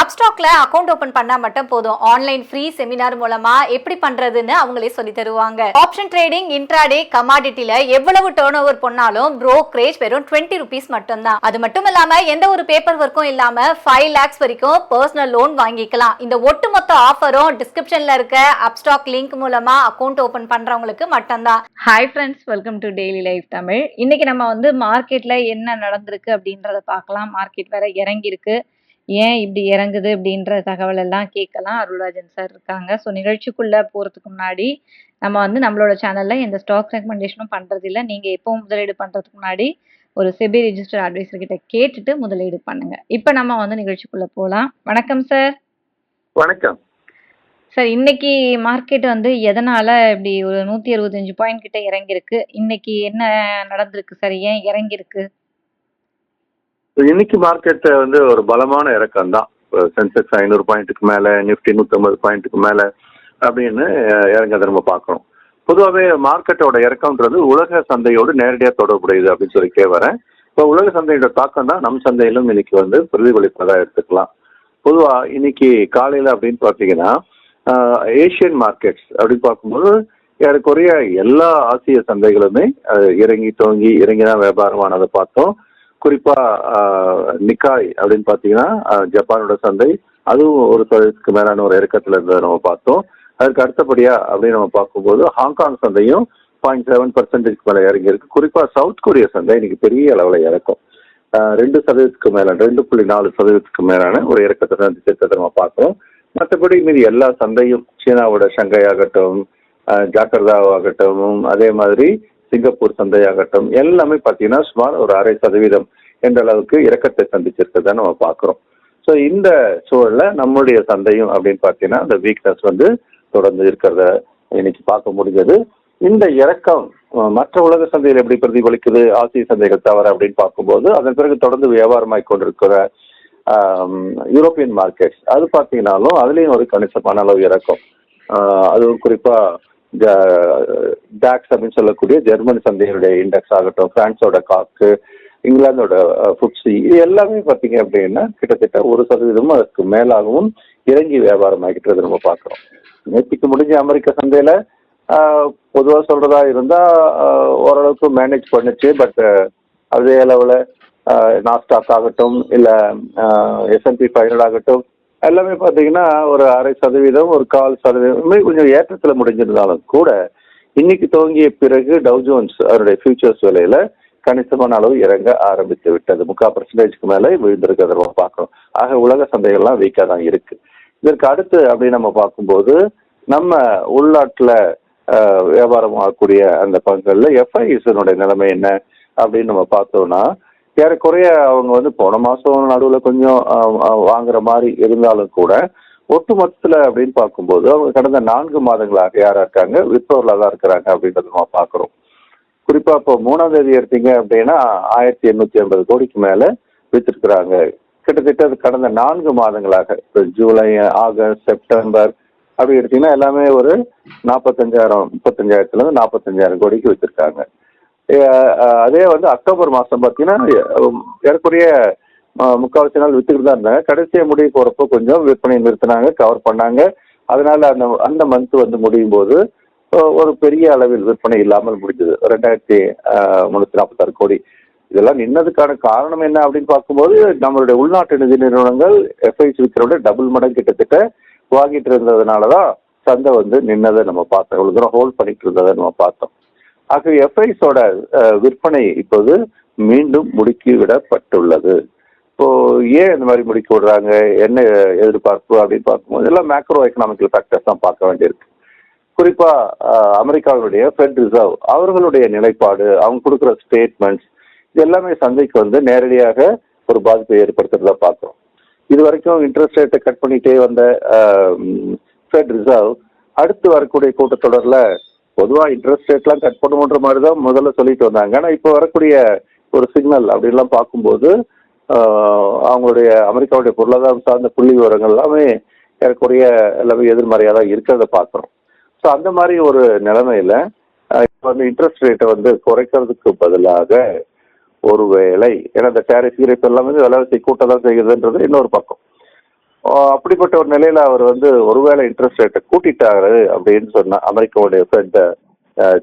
அப்ஸ்டாக்ல account open பண்ணா மட்டும் போதும். ஆன்லைன் ஃப்ரீ செமினார் மூலமா எப்படி பண்றதுன்னு அவங்களே சொல்லி தருவாங்க. ஆப்ஷன் ட்ரேடிங், இன்ட்ராடே, கமாடிட்டில எவ்வளவு டர்ன் ஓவர் பண்ணாலும் brokerage வெறும் 20 rupees மட்டும் தான். அது மட்டும் இல்லாம எந்த ஒரு பேப்பர் ஒர்க்கும் இல்லாம 5 lakhs வரைக்கும் பர்சனல் லோன் வாங்கிக்கலாம். இந்த ஒட்டுமொத்த ஆஃபரும் டிஸ்கிரிப்ஷன்ல இருக்க அப்ஸ்டாக் லிங்க் மூலமா அக்கவுண்ட் ஓபன் பண்றவங்களுக்கு மட்டும்தான். Hi friends, welcome to daily life Tamil. இன்னைக்கு நம்ம மார்க்கெட்ல என்ன நடந்திருக்கு அப்படின்றத பார்க்கலாம். மார்க்கெட் வேற இறங்கி இருக்கு. ஏன் இப்படி இறங்குது அப்படின்ற தகவல் எல்லாம் கேட்கலாம். அருள்ராஜன் சார் இருக்காங்க. ஸோ நிகழ்ச்சிக்குள்ள போறதுக்கு முன்னாடி நம்ம நம்மளோட சேனல்ல எந்த ஸ்டாக் ரெக்கமெண்டேஷனும் பண்றது இல்லை. நீங்க எப்பவும் முதலீடு பண்றதுக்கு முன்னாடி ஒரு செபி ரெஜிஸ்டர் அட்வைசர் கிட்ட கேட்டுட்டு முதலீடு பண்ணுங்க. இப்ப நம்ம நிகழ்ச்சிக்குள்ள போலாம். வணக்கம் சார். வணக்கம் சார். இன்னைக்கு மார்க்கெட் எதனால இப்படி ஒரு 165 பாயிண்ட் கிட்ட இறங்கிருக்கு? இன்னைக்கு என்ன நடந்திருக்கு சார்? ஏன் இறங்கிருக்கு? இன்னைக்கு மார்க்கெட் ஒரு பலமான இறக்கம் தான். சென்செக்ஸ் 500 பாயிண்ட்டுக்கு மேல, நிஃப்டி 150 பாயிண்ட்டுக்கு மேல அப்படின்னு இறங்கதை நம்ம பார்க்கணும். பொதுவாகவே மார்க்கெட்டோட இறக்கம்ன்றது உலக சந்தையோடு நேரடியாக தொடர்புடையது அப்படின்னு சொல்லி வரேன். இப்போ உலக சந்தையோட தாக்கம் தான் நம் சந்தையிலும் இன்னைக்கு பிரதிபலிப்பதாக எடுத்துக்கலாம். பொதுவாக இன்னைக்கு காலையில் அப்படின்னு பார்த்தீங்கன்னா ஏஷியன் மார்க்கெட்ஸ் அப்படின்னு பார்க்கும்போது ஏறக்குறைய எல்லா ஆசிய சந்தைகளுமே இறங்கி தான் வியாபாரமானதை பார்த்தோம். குறிப்பா நிக்காய் அப்படின்னு பாத்தீங்கன்னா ஜப்பானோட சந்தை, அதுவும் ஒரு சதவீதத்துக்கு மேலான ஒரு இறக்கத்துல இருந்ததை நம்ம பார்த்தோம். அதுக்கு அடுத்தபடியா அப்படின்னு நம்ம பார்க்கும்போது ஹாங்காங் சந்தையும் 0.7% மேல இறங்கி இருக்கு. குறிப்பா சவுத் கொரியா சந்தை இன்னைக்கு பெரிய அளவுல இறக்கும். 2% மேல 2.4% மேலான ஒரு இறக்கத்தை சந்திச்சிருக்கிறத நம்ம பார்க்கிறோம். மற்றபடி மீது எல்லா சந்தையும் சீனாவோட ஷங்காய் ஆகட்டும், ஜாக்கிரதா ஆகட்டும், அதே மாதிரி சிங்கப்பூர் சந்தையாகட்டும் எல்லாமே பார்த்தீங்கன்னா சுமார் ஒரு 0.5% என்ற அளவுக்கு இறக்கத்தை சந்திச்சிருக்கிறத நம்ம பார்க்குறோம். ஸோ இந்த சூழல்ல நம்முடைய சந்தையும் அப்படின்னு பார்த்தீங்கன்னா அந்த வீக்னஸ் தொடர்ந்து இருக்கிறத இன்னைக்கு பார்க்க முடிஞ்சது. இந்த இறக்கம் மற்ற உலக சந்தையில் எப்படி பிரதிபலிக்குது, ஆசிய சந்தைகள் தவிர அப்படின்னு பார்க்கும்போது அதன் பிறகு தொடர்ந்து வியாபாரமாய் கொண்டிருக்கிற யூரோப்பியன் மார்க்கெட்ஸ் அது பார்த்தீங்கன்னாலும் அதுலேயும் ஒரு கணிசமான அளவு இறக்கம். அதுவும் குறிப்பா டாக்ஸ் அப்படின்னு சொல்லக்கூடிய ஜெர்மன் சந்தைகளுடைய இண்டெக்ஸ் ஆகட்டும், பிரான்ஸோட காக்கு, இங்கிலாந்தோட ஃபுட்சி, இது எல்லாமே பார்த்தீங்க அப்படின்னா கிட்டத்தட்ட 1% அதுக்கு மேலாகவும் இறங்கி வியாபாரம் ஆகிட்டு நம்ம பார்க்குறோம். நேற்றுக்கு முடிஞ்ச அமெரிக்க சந்தையில பொதுவாக சொல்றதா இருந்தா ஓரளவுக்கு மேனேஜ் பண்ணுச்சு. பட் அதே அளவில் நாஸ்டாக் ஆகட்டும் இல்லை S&P 500 ஆகட்டும் எல்லாமே பார்த்தீங்கன்னா ஒரு 0.5%, ஒரு 0.25% கொஞ்சம் ஏற்றத்தில் முடிஞ்சிருந்தாலும் கூட இன்னைக்கு துவங்கிய பிறகு டவ் ஜோன்ஸ் அதனுடைய ஃபியூச்சர்ஸ் விலையில கணிசமான அளவு இறங்க ஆரம்பித்து விட்டது. 3/4% மேலே விழுந்திருக்கிறத நம்ம பார்க்கணும். ஆக உலக சந்தைகள்லாம் வீக்காக தான் இருக்கு. இதற்கு அடுத்து அப்படின்னு நம்ம பார்க்கும்போது நம்ம உள்நாட்டில் வியாபாரம் ஆகக்கூடிய அந்த பங்குகளில் FISனுடைய நிலைமை என்ன அப்படின்னு நம்ம பார்த்தோம்னா ஏறக்குறைய அவங்க போன மாசம் நடுவில் கொஞ்சம் வாங்குற மாதிரி இருந்தாலும் கூட ஒட்டு மொத்தத்தில் அப்படின்னு பார்க்கும்போது அவங்க கடந்த 4 மாதங்களாக யாரா இருக்காங்க, விற்பவர்களாக தான் இருக்கிறாங்க அப்படின்றத நம்ம பார்க்குறோம். குறிப்பா இப்போ 3ஆம் தேதி எடுத்தீங்க அப்படின்னா 1880 கோடிக்கு மேல வித்திருக்கிறாங்க. கிட்டத்தட்ட கடந்த 4 மாதங்களாக இப்போ ஜூலை, ஆகஸ்ட், செப்டம்பர் அப்படி எடுத்தீங்கன்னா எல்லாமே ஒரு 35,000 45,000 கோடிக்கு வித்திருக்காங்க. அதே அக்டோபர் மாதம் பார்த்தீங்கன்னா ஏறக்குறைய 3/4 நாள் வித்துக்கிட்டு தான் இருந்தாங்க. கடைசியாக முடிவு போகிறப்போ கொஞ்சம் விற்பனை நிறுத்தினாங்க, கவர் பண்ணாங்க. அதனால அந்த மந்த் முடியும் போது ஒரு பெரிய அளவில் விற்பனை இல்லாமல் முடிஞ்சது. 2,346 கோடி. இதெல்லாம் நின்னதுக்கான காரணம் என்ன அப்படின்னு பார்க்கும்போது நம்மளுடைய உள்நாட்டு நிதி நிறுவனங்கள் FIS விற்கிறோட டபுள் மடங்கு கிட்டத்தட்ட வாங்கிட்டு இருந்ததுனால தான் சந்தை நின்னதை நம்ம பார்த்தோம். இவ்வளோ தூரம் ஹோல்ட் பண்ணிட்டு இருந்ததை நம்ம பார்த்தோம். ஆக FISோட விற்பனை இப்போது மீண்டும் முடுக்கி விடப்பட்டுள்ளது. இப்போ ஏன் இந்த மாதிரி முடுக்கி விடுறாங்க, என்ன எதிர்பார்ப்பு அப்படின்னு பார்க்கும்போது எல்லாம் மேக்ரோ எக்கனாமிக்கல் ஃபேக்டர்ஸ் தான் பார்க்க வேண்டியிருக்கு. குறிப்பா அமெரிக்காவுடைய ஃபெட் ரிசர்வ் அவர்களுடைய நிலைப்பாடு, அவங்க கொடுக்குற ஸ்டேட்மெண்ட்ஸ் இது எல்லாமே சந்தைக்கு நேரடியாக ஒரு பாதிப்பை ஏற்படுத்துறதா பார்க்குறோம். இது வரைக்கும் இன்ட்ரெஸ்ட் ரேட்டை கட் பண்ணிட்டே வந்த ஃபெட் ரிசர்வ் அடுத்து வரக்கூடிய கூட்டத்தொடரில் பொதுவாக இன்ட்ரெஸ்ட் ரேட்லாம் கட் பண்ணுன்ற மாதிரி தான் முதல்ல சொல்லிட்டு வந்தாங்க. ஆனால் இப்போ வரக்கூடிய ஒரு சிக்னல் அப்படின்லாம் பார்க்கும்போது அவங்களுடைய அமெரிக்காவுடைய பொருளாதாரம் சார்ந்த புள்ளி விவரங்கள் எல்லாமே ஏறக்குறைய எல்லாமே எதிர்மறையாக தான் இருக்கிறத பார்க்குறோம். ஸோ அந்த மாதிரி ஒரு நிலைமையில இப்போ இன்ட்ரெஸ்ட் ரேட்டை குறைக்கிறதுக்கு பதிலாக ஒருவேளை ஏன்னா இந்த டேரிஃப் எல்லாமே விலைவாசி கூட்ட தான் செய்கிறதுன்றது இன்னொரு பக்கம். அப்படிப்பட்ட ஒரு நிலையில அவர் வந்து ஒருவேளை இன்ட்ரெஸ்ட் ரேட்டை கூட்டிட்டாரு அப்படின்னு சொன்னா அமெரிக்காவுடைய ஃபெட்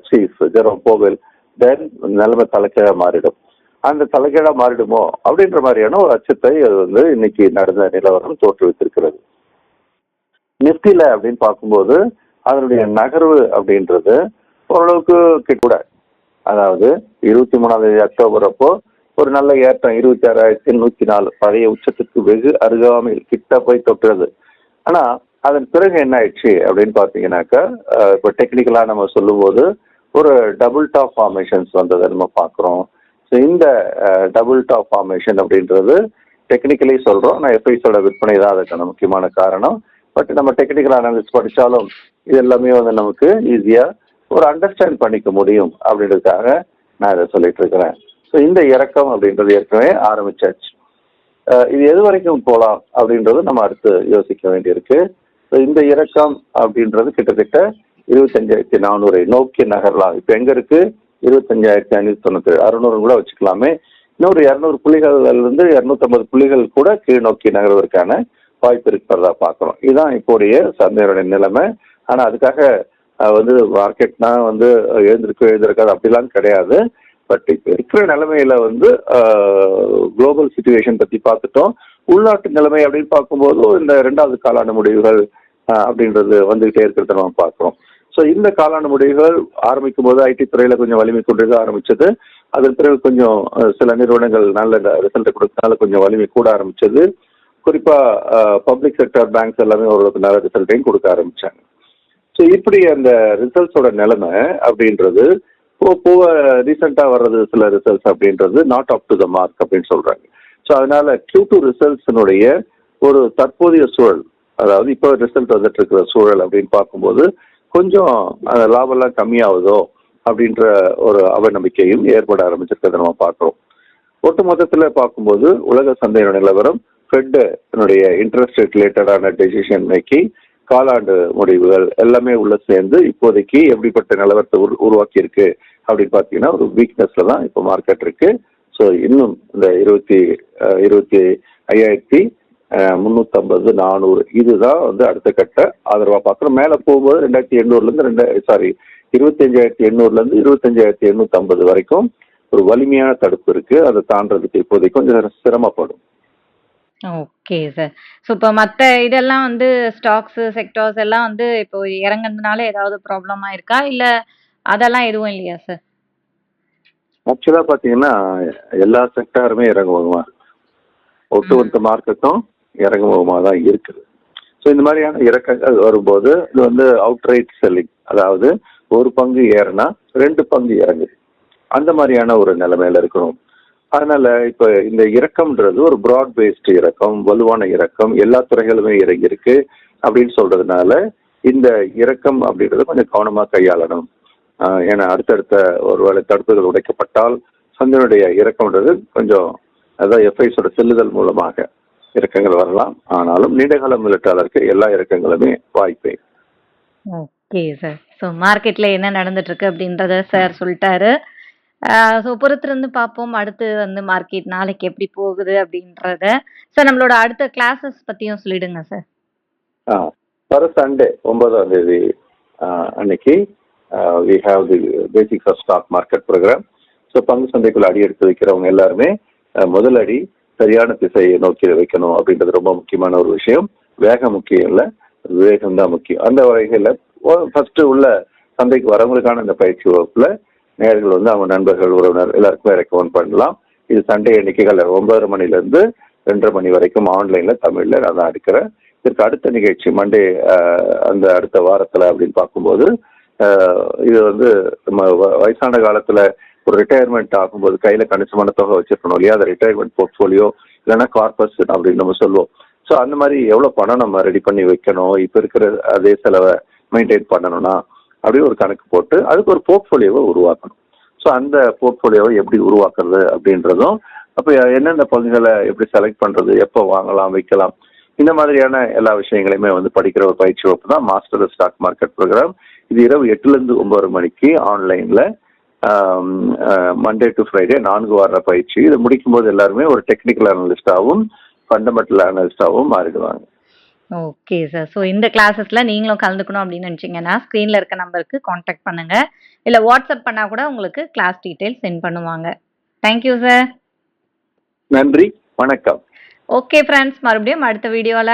சீஃப் ஜெரோம் போவெல், தென் நிலைமை தலைக்கீழா மாறிடும். அந்த தலைகீழா மாறிடுமோ அப்படின்ற மாதிரியான ஒரு அச்சத்தை அது வந்து இன்னைக்கு நடந்த நிலவரம் தோற்றுவித்திருக்கிறது. நிப்டில அப்படின்னு பார்க்கும்போது அதனுடைய நகர்வு அப்படின்றது ஓரளவுக்கு கூட, அதாவது 23 அக்டோபர் அப்போ ஒரு நல்ல ஏற்றம் 26,104 பழைய உச்சத்துக்கு வெகு அருகாமையில் கிட்ட போய் தொட்டுறது. ஆனா அதன் பிறகு என்ன ஆயிடுச்சு அப்படின்னு பாத்தீங்கன்னாக்கா, இப்போ டெக்னிக்கலா நம்ம சொல்லும்போது ஒரு டபுள் டாப் ஃபார்மேஷன்ஸ் வந்ததை நம்ம பார்க்குறோம். ஸோ இந்த டபுள் டாப் ஃபார்மேஷன் அப்படின்றது டெக்னிக்கலி சொல்றோம், நான் எஃப்ஐஸோட விற்பனை தான் அதுக்கான முக்கியமான காரணம். பட் நம்ம டெக்னிக்கல் அனாலிசிஸ் படித்தாலும் இது எல்லாமே வந்து நமக்கு ஈஸியாக ஒரு அண்டர்ஸ்டாண்ட் பண்ணிக்க முடியும் அப்படின்றதுக்காக நான் இதை சொல்லிட்டு இருக்கிறேன். ஸோ இந்த இறக்கம் அப்படின்றது ஏற்கனவே ஆரம்பிச்சாச்சு. இது எது வரைக்கும் போகலாம் அப்படின்றது நம்ம அடுத்து யோசிக்க வேண்டியிருக்கு. ஸோ இந்த இறக்கம் அப்படின்றது கிட்டத்தட்ட 25,400 நோக்கி நகரலாம். இப்போ எங்க இருக்கு? 25,597, 600 கூட வச்சுக்கலாமே. இன்னொரு 200 புள்ளிகள்ல இருந்து 250 புள்ளிகள் கூட கீழ் நோக்கி நகர்வதற்கான வாய்ப்பு இருக்கிறதா பார்க்குறோம். இதுதான் இப்போடைய சந்தையோட நிலைமை. ஆனால் அதுக்காக வந்து மார்க்கெட்னா வந்து எழுந்திருக்காது அப்படிலாம் கிடையாது. பட் இப்போ இருக்கிற நிலைமையில வந்து குளோபல் சிச்சுவேஷன் பற்றி பார்த்துட்டோம். உள்நாட்டு நிலைமை அப்படின்னு பார்க்கும்போது இந்த 2வது காலாண்டு முடிவுகள் அப்படின்றது வந்துகிட்டே இருக்கிறத நம்ம பார்க்குறோம். ஸோ இந்த காலாண்டு முடிவுகள் ஆரம்பிக்கும் போது ஐடி துறையில் கொஞ்சம் வலிமை கொண்டு ஆரம்பிச்சது. அதன் பிறகு கொஞ்சம் சில நிறுவனங்கள் நல்ல ரிசல்ட் கொடுத்தனால கொஞ்சம் வலிமை கூட ஆரம்பிச்சது. குறிப்பாக பப்ளிக் செக்டர் பேங்க்ஸ் எல்லாமே ஓரளவுக்கு நல்ல ரிசல்ட்டையும் கொடுக்க ஆரம்பிச்சாங்க. ஸோ இப்படி அந்த ரிசல்ட்ஸோட நிலைமை அப்படின்றது போக ரீசெண்டாக வர்றது சில ரிசல்ட்ஸ் அப்படின்றது not up to the mark அப்படின்னு சொல்றாங்க. ஸோ அதனால Q2 ரிசல்ட்ஸினுடைய ஒரு தற்போதைய சூழல், அதாவது இப்போ ரிசல்ட் வந்துட்டு இருக்கிற சூழல் அப்படின்னு பார்க்கும்போது கொஞ்சம் லாபம்லாம் கம்மியாகுதோ அப்படின்ற ஒரு அவநம்பிக்கையும் ஏற்பட ஆரம்பிச்சிருக்கிறத நம்ம பார்க்குறோம். ஒட்டு மொத்தத்தில் பார்க்கும்போது உலக சந்தையோட நிலவரம், ஃபெட்னுடைய இன்ட்ரெஸ்ட் ரேட் ரிலேட்டடான டெசிஷன் மேக்கிங், காலாண்டு முடிவுகள் எல்லாமே உள்ள சேர்ந்து இப்போதைக்கு எப்படிப்பட்ட நிலவரத்தை உருவாக்கி இருக்கு அப்படின்னு பார்த்தீங்கன்னா ஒரு வீக்னஸ்ல தான் இப்போ மார்க்கெட் இருக்கு. ஸோ இன்னும் இந்த 25,350, 400 இதுதான் வந்து அடுத்த கட்ட ஆதரவா பார்க்குறோம். மேலே போகும்போது 25,800 25,850 வரைக்கும் ஒரு வலிமையான தடுப்பு இருக்கு. அதை தாண்டறதுக்கு இப்போதைக்கு கொஞ்சம் சிரமப்படும். Okay sir. ஸோ இப்போ மற்ற இதெல்லாம் வந்து ஸ்டாக்ஸ் செக்டார்ஸ் எல்லாம் வந்து இப்போ இறங்குனதுனால ஏதாவது ப்ராப்ளமா இருக்கா, இல்ல அதெல்லாம் எதுவும் இல்லையா சார்? ஆக்சுவலா பாத்தீங்கன்னா எல்லா செக்டாருமே இறங்குமுகமா இருக்கு. ஒட்டுமொத்த மார்க்கெட்டும் இறங்குமுகமாக தான் இருக்குது. ஸோ இந்த மாதிரியான இறக்கங்கள் வரும்போது இது வந்து அவுட் ரைட் செல்லிங், அதாவது ஒரு பங்கு ஏறுனா 2 பங்கு இறங்குது, அந்த மாதிரியான ஒரு நிலைமையில இருக்கணும். அதனால இப்ப இந்த இறக்கம்ன்றது ஒரு ப்ராட் பேஸ்டு இறக்கம், வலுவான இறக்கம், எல்லா துறைகளுமே இறங்கியிருக்கு அப்படின்னு சொல்றதுனால இந்த இறக்கம் அப்படின்றத கொஞ்சம் கவனமா கையாளணும். ஏன்னா அடுத்தடுத்த ஒருவேளை தடுப்புகள் உடைக்கப்பட்டால் சந்தையினுடைய இறக்கம்ன்றது கொஞ்சம், அதாவது எஃப்ஐஸோட செல்லுதல் மூலமாக இறக்கங்கள் வரலாம். ஆனாலும் நீண்டகால முதலீட்டாளருக்கு எல்லா இறக்கங்களுமே வாய்ப்பே. Okay sir. ஸோ மார்க்கெட்ல என்ன நடந்துட்டு இருக்கு அப்படின்றத சார் சொல்லிட்டாரு. ஸோ பொறுத்திருந்து பார்ப்போம் அடுத்து வந்து மார்க்கெட் நாளைக்கு எப்படி போகுது அப்படின்றத. சார் நம்மளோட அடுத்த கிளாஸஸ் பத்தியும் சொல்லிடுங்க சார். வர சண்டே 9ஆம் தேதி அன்னைக்கு we have the basics of stock market program. So பங்கு சந்தைக்குள்ள அடி எடுத்து வைக்கிறவங்க எல்லாருமே முதல் அடி சரியான திசையை நோக்கி வைக்கணும் அப்படின்றது ரொம்ப முக்கியமான ஒரு விஷயம். வேகம் முக்கியம் இல்லை, விவேகம் தான் முக்கியம். அந்த வகையில் ஃபர்ஸ்ட் உள்ள சந்தைக்கு வரவங்களுக்கான இந்த பயிற்சி வகுப்புல நேயர்கள் வந்து அவங்க நண்பர்கள் உறவினர் எல்லாருக்குமே ரெக்கமெண்ட் பண்ணலாம். இது சண்டே எண்ணிக்கைகள் 9:30 மணிலேருந்து 2:30 மணி வரைக்கும் ஆன்லைன்ல தமிழ்ல நான் தான் எடுக்கிறேன். இதற்கு அடுத்த நிகழ்ச்சி மண்டே அந்த அடுத்த வாரத்துல அப்படின்னு பார்க்கும்போது இது வந்து நம்ம வயசான காலத்துல ஒரு ரிட்டையர்மெண்ட் ஆகும்போது கையில கணிசமான தொகை வச்சிருக்கணும் இல்லையா, அதை ரிட்டையர்மெண்ட் போர்ட்ஃபோலியோ இல்லைன்னா கார்பஸ் அப்படின்னு நம்ம சொல்லுவோம். ஸோ அந்த மாதிரி எவ்வளோ பணம் நம்ம ரெடி பண்ணி வைக்கணும், இப்போ இருக்கிற அதே செலவை மெயின்டைன் பண்ணணும்னா அப்படியே ஒரு கணக்கு போட்டு அதுக்கு ஒரு போர்ட்ஃபோலியோவை உருவாக்கணும். ஸோ அந்த போர்ட்ஃபோலியோவை எப்படி உருவாக்குறது அப்படின்றதும், அப்போ எந்தெந்த பங்குகளை எப்படி செலக்ட் பண்ணுறது, எப்போ வாங்கலாம் வைக்கலாம், இந்த மாதிரியான எல்லா விஷயங்களையுமே வந்து படிக்கிற ஒரு பயிற்சி வகுப்பு தான் மாஸ்டர் ஸ்டாக் மார்க்கெட் ப்ரோக்ராம். இது இரவு 8லேருந்து 9 மணிக்கு ஆன்லைனில் மண்டே டு ஃப்ரைடே 4 வார பயிற்சி. இதை முடிக்கும் போது எல்லாருமே ஒரு டெக்னிக்கல் அனலிஸ்டாகவும் ஃபண்டமெண்டல் அனலிஸ்டாகவும் மாறிடுவாங்க. Okay sir. ஸோ இந்த கிளாஸஸ்ல நீங்களும் கலந்துக்கணும் அப்படின்னு நினைச்சீங்கன்னா, ஸ்க்ரீன்ல இருக்க நம்பருக்கு கான்டாக்ட் பண்ணுங்க. இல்ல வாட்ஸ்அப் பண்ணா கூட உங்களுக்கு கிளாஸ் டீடைல்ஸ் சென்ட் பண்ணுவாங்க. Thank you sir. நன்றி, வணக்கம். ஓகே ஃப்ரெண்ட்ஸ், மறுபடியும் அடுத்த வீடியோல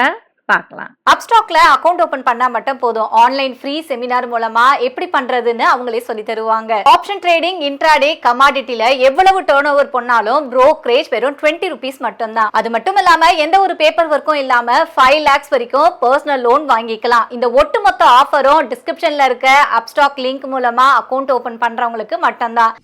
பார்க்கலாம். அப்ஸ்டாக்ல அக்கவுண்ட் ஓபன் பண்ணா மட்டும் போதும். ஆன்லைன் ஃப்ரீ செமினார் மூலமா எப்படி பண்றதுன்னு அவங்களே சொல்லி தருவாங்க. ஆப்ஷன் ட்ரேடிங், இன்ட்ராடே, கமாடிட்டில எவ்வளவு டர்ன் ஓவர் பண்ணாலும் brokerage வெறும் 20 rupees மட்டும்தான். அது மட்டும் இல்லாம எந்த ஒரு பேப்பர் ஒர்க்கும் இல்லாம 5 lakhs வரைக்கும் பர்சனல் லோன் வாங்கிக்கலாம். இந்த ஒட்டுமொத்த ஆஃபரும் டிஸ்கிரிப்ஷன்ல இருக்க அப்ஸ்டாக் லிங்க் மூலமா அக்கவுண்ட் ஓபன் பண்றவங்களுக்கு மட்டும்தான்.